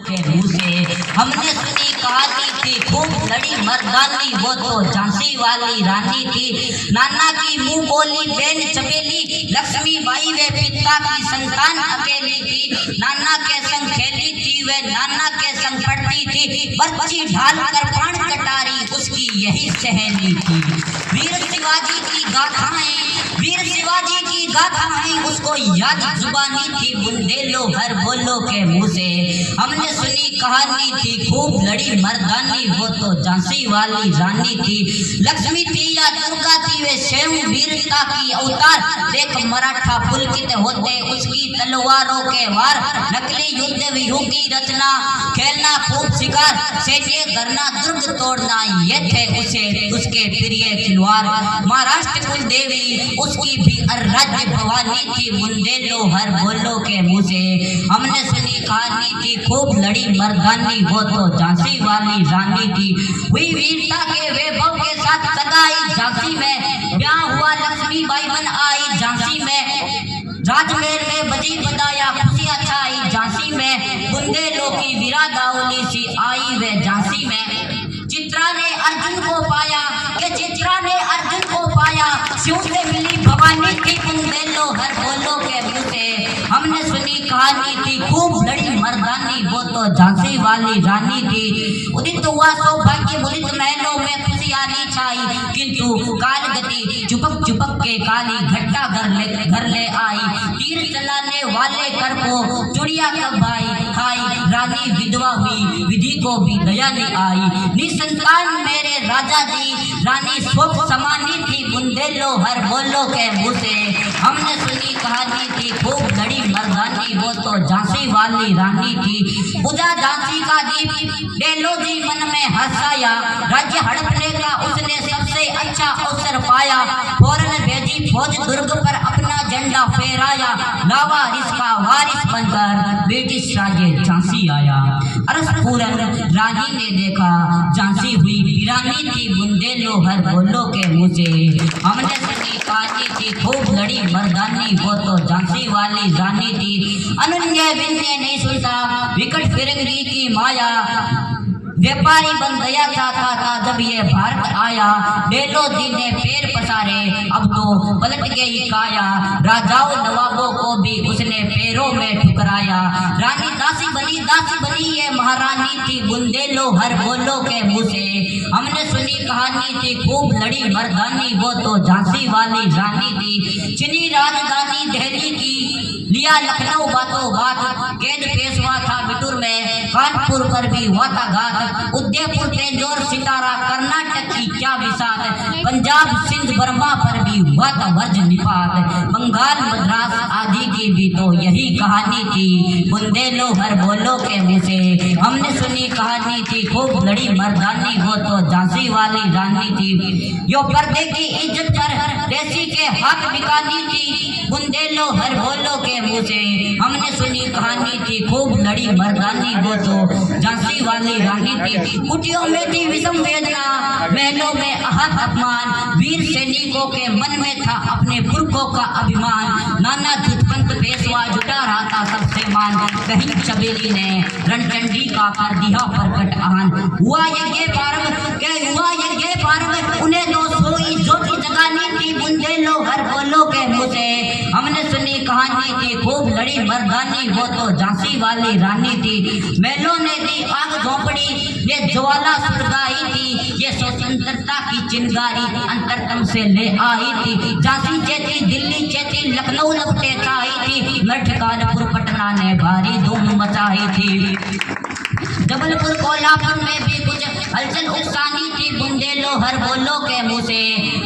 के मुंह से। हमने सुनी कहानी थी खूब लड़ी मर्दानी, वो तो झांसी वाली रानी थी। नाना की मुंह बोली बेन चबेली, लक्ष्मी बाई वे पिता की संतान अकेली थी। नाना के संग खेली थी वे नाना के संग पढ़ती थी, बच्ची ढाल कर प्राण कटारी उसकी यही सहेली थी। वीर शिवाजी की गाथाएं, वीर शिवाजी की गाथाएं उसको याद जुबानी थी, बुंदेलो हर बोलो के मुंह से। हमने सुनी कहानी थी खूब लड़ी मर्दानी, वो तो झांसी वाली रानी थी। लक्ष्मी थी या दुर्गा थी वे स्वयं वीरता की अवतार, देख मराठा पुलकित होते उसकी तलवारों के वार। नकली युद्ध व्यूह की रचना, खेलना खूब शिकार, सैन्य करना दुर्ग तोड़ना, ये थे उसे उसके प्रिय खिलवाड़। महाराष्ट्र कुल देवी उसकी भी राज्य भवानी थी, बुंदेलो हर बोलो के मुंह से। हमने सुनी कहानी थी खूब लड़ी मर्दानी, वो तो झांसी वाली रानी थी। हुई वीरता के वैभव के साथ सगाई झांसी में, ब्याह हुआ लक्ष्मी बाई बन आई झांसी में। राजमहल में बजी बजाया खुशियां छाई झांसी में, बुंदेलो की विरादावली सी आई वे झांसी में। चित्रा ने अर्जुन को पाया, के चित्रा ने अर्जुन को पाया, शिव से मिली भवानी थी, बुंदेलो हर बोलो के मुंह से। हमने सुनी कहानी थी खूब लड़ी मर्दानी, वो तो झांसी वाली रानी थी। उदित हुआ सौभाग्य मुदित महलों में खुशियाली छाई, किंतु काल गति चुपक चुपक के काली घट्टा घर ले आई। तीर चलाने वाले कर को चुड़िया कब खाई, रानी विधवा हुई विधि को भी दया नहीं आई। निसंतान मेरे राजा जी, रानी शोक समानी थी, बुंदेलो हर बोलो के मुंह से। हमने सुनी कहानी थी खूब लड़ी मर्दानी, वो तो झांसी वाली रानी थी। बुझा झांसी का दीप डेलो जी मन में हंसाया, राज्य हड़पने का उसने सबसे अच्छा अवसर पाया। फौरन भेजी फौज दुर्ग पर अपना झंडा फहराया, लावा इसका वारिस बनकर ब्रिटिश राज्य झांसी आया। अरसपुरन रानी ने देखा झांसी हुई वीरानी थी, बुंदेलो हर बोलो के मुंह से। हमने सुनी कहानी थी खूब लड़ी मर्दानी, वो तो झांसी वाली रानी थी। अनन्य बिन्ने नहीं सुनता विकट फिरंगी की माया, व्यापारी बन गया चाहता था जब ये भारत आया। डेलो जी ने पैर पसारे अब तो पलट गई काया, राजाओं नवाबों को भी उसने पैरों में ठुकराया। रानी दासी बनी ये महारानी थी, बुंदेलो हर बोलो के मुंह से। हमने सुनी कहानी थी खूब लड़ी मर्दानी, वो तो झांसी वाली रानी थी। चीनी राजधानी दिल्ली की लिया लखनऊ बातों बात, कैद पेशवा था बिटूर में, कानपुर पर भी हुआ था घात। उदयपुर तेजोर सितारा, कर्नाटक की क्या विसात, पंजाब सिंध बर्मा पर भी हुआ था वज्र निपात। बंगाल मद्रास आदि की भी तो यही कहानी थी, बुंदेलो हर बोलो के मुंह से। हमने सुनी कहानी थी खूब लड़ी मर्दानी, वो तो झांसी वाली रानी थी। यो पर्दे की इज्जत पर देसी के हाथ बिकानी थी, बुंदेलो हर बोलो के मुंह से। हमने सुनी कहानी थी खूब लड़ी मर्दानी, वो तो झांसी वाली रानी थी। कुटियों में थी विषम वेदना, महलों में आहत अपमान, वीर सैनिकों के मन में था अपने पुरखों का अभिमान। नाना दुष्पंत पेशवा जुटा रहा था सबसे मान, कहीं चबेली ने रणचंडी का कर दिया प्रकट आन। हुआ यज्ञ पार्व के हुआ यज्ञ पार्व, उन्हें तो सोई ज्योति जगानी थी, बुंदेलो हर बोलो के मुंह से। हमने सुनी कहानी थी खूब लड़ी मर्दानी, वो तो झांसी वाली रानी थी। महलों ने दी आग झोंपड़ी, ये ज्वाला सुलगाई थी, ये स्वतंत्रता की चिंगारी अंतरतम से ले आई थी। झांसी चेती दिल्ली चेती लखनऊ लपटे छाई थी, मठ कानपुर पटना ने भारी धूम मचाई थी। जबलपुर कोल्हापुर में भी कुछ हलचल उकसानी थी, बुंदेलो हर बोलो के मुंह से।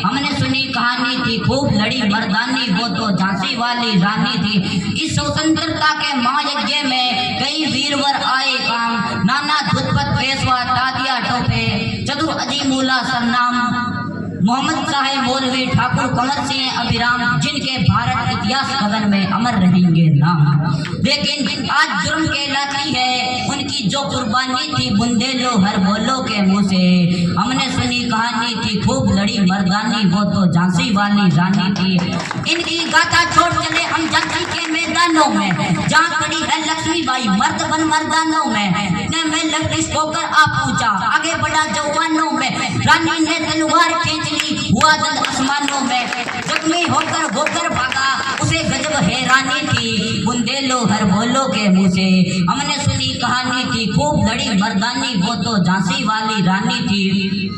हमने सुनी कहानी थी खूब लड़ी मर्दानी, वो तो झांसी वाली रानी थी। इस स्वतंत्रता के महायज्ञ में कई वीरवर आए काम, नाना धुतपत पेशवा तादिया टोपे, चतुर अजीमुल्ला सरनाम, मोहम्मद साहेब मौलवी ठाकुर कमर सिंह अभिराम, जिनके भारत इतिहास गगन में अमर रहेंगे नाम। लेकिन आज जुर्म कहलाती है उनकी जो कुर्बानी थी बुंदेलहर बोलो के मुँह से। हमने सुनी कहानी थी खूब लड़ी मर्दानी, वो तो झांसी वाली रानी थी। इनकी गाथा छोड़ चले हम झांसी के मैदानों में, जहाँ खड़ी है लक्ष्मीबाई मर्द बन मर्दानों में। मैं लकड़ी होकर आ पूछा, आगे बढ़ा जवानों में, रानी ने तलवार खींच ली, हुआ दंड आसमानों में। जख्मी होकर भागा, उसे गजब हैरानी थी बुंदेलहर बोलो के मुँह से। हमने सुनी कहानी थी खूब लड़ी मर्दानी, वो तो झांसी वाली रानी थी।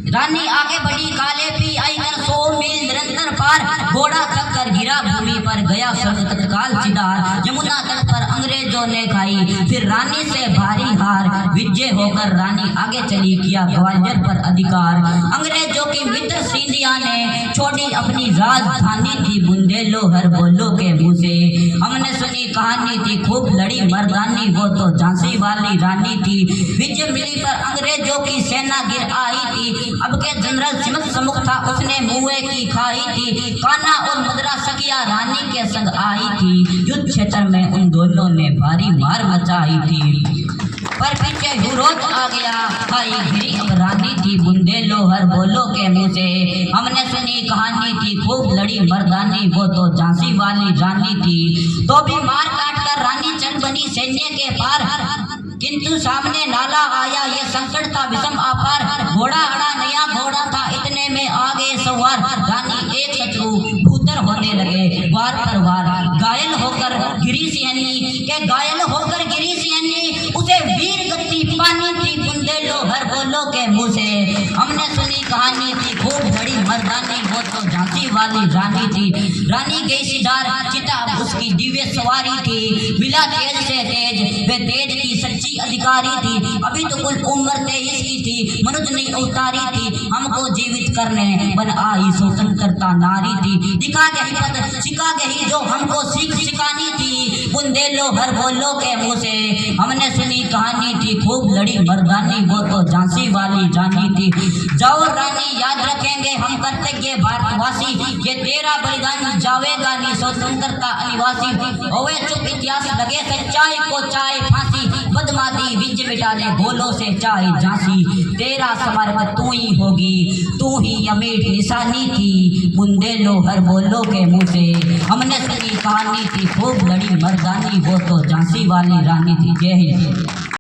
रानी आगे बढ़ी, काले पी आई कर 100 मील निरंतर पार, घोड़ा थक कर गिरा भूमि पर, गया स्वर्ग तत्काल चिदार। यमुना तट पर अंग्रेजों ने खाई फिर रानी से भारी हार, विजय होकर रानी आगे चली, किया ग्वालियर पर अधिकार। अंग्रेजों की मित्र सिंधिया ने छोड़ी अपनी राजधानी थी बुंदेलहर बोलो के मुँह से। हमने सुनी कहानी थी खूब लड़ी मर्दानी, वो तो झांसी वाली रानी थी। विजय मिली पर अंग्रेजों की सेना गिर आई थी, अब के जनरल सिमत सम्मुख था, उसने मुए की खाई थी। कान्हा और मदरा सखिया रानी के संग आई थी, युद्ध क्षेत्र में उन दोनों ने भारी मार मचाई थी। पर पीछे विरोध आ गया, खाई गिरी अब रानी थी बुंदेलहर बोलो के मुँह से। हमने सुनी कहानी थी खूब लड़ी मर्दानी, वो तो झांसी वाली रानी थी। तो भी मार काट कर रानी चल बनी सैन्य के पार, किंतु सामने नाला आया, ये संकट था विषम आपार। घोड़ा अड़ा नया घोड़ा था, इतने में आगे सवार, रानी एक शत्रु भूतर होने लगे वार पर वार। घायल होकर गिरी सिंहनी के घायल होकर गिरी सिंहनी, उसे वीर गति पानी थी बुंदेलहर बोलो के मुँह से। हमने सुनी कहानी थी खूब बड़ी मर्दानी, वो तो झांसी वाली रानी थी। रानी गई सिधार चिता, उसकी दिव्य सवारी थी, मिला तेज से तेज, वे तेज की सच्ची अधिकारी थी। अभी तो कुल उम्र 23 की थी, मनुज नहीं उतारी थी, हमको जीवित करने बन आई शोषण करता नारी थी। दिखा गई पद सिखा गई जो हमको सीख सिखानी थी बुंदेलहर बोलो के मुँह से। हमने सुनी कहानी थी खूब लड़ी मर्दानी, वो तो झांसी वाली रानी थी। जाओ रानी याद रखेंगे हम कर्तव्य भारतवासी, ये तेरा बलिदान जावेगा नी स्वतंत्रता अनिवासी। होवे चुप इतिहास लगे सच्चाई को चाहे फांसी, बदमाती विज मिटा ले बोलो से चाहे झांसी। तेरा समर्पण तू ही होगी, तू ही अमीर निशानी थी बुंदेलहर बोलो के मुँह से। हमने सुनी कहानी थी खूब लड़ी मर्दानी, वो तो झांसी वाली रानी थी। जय हिंद।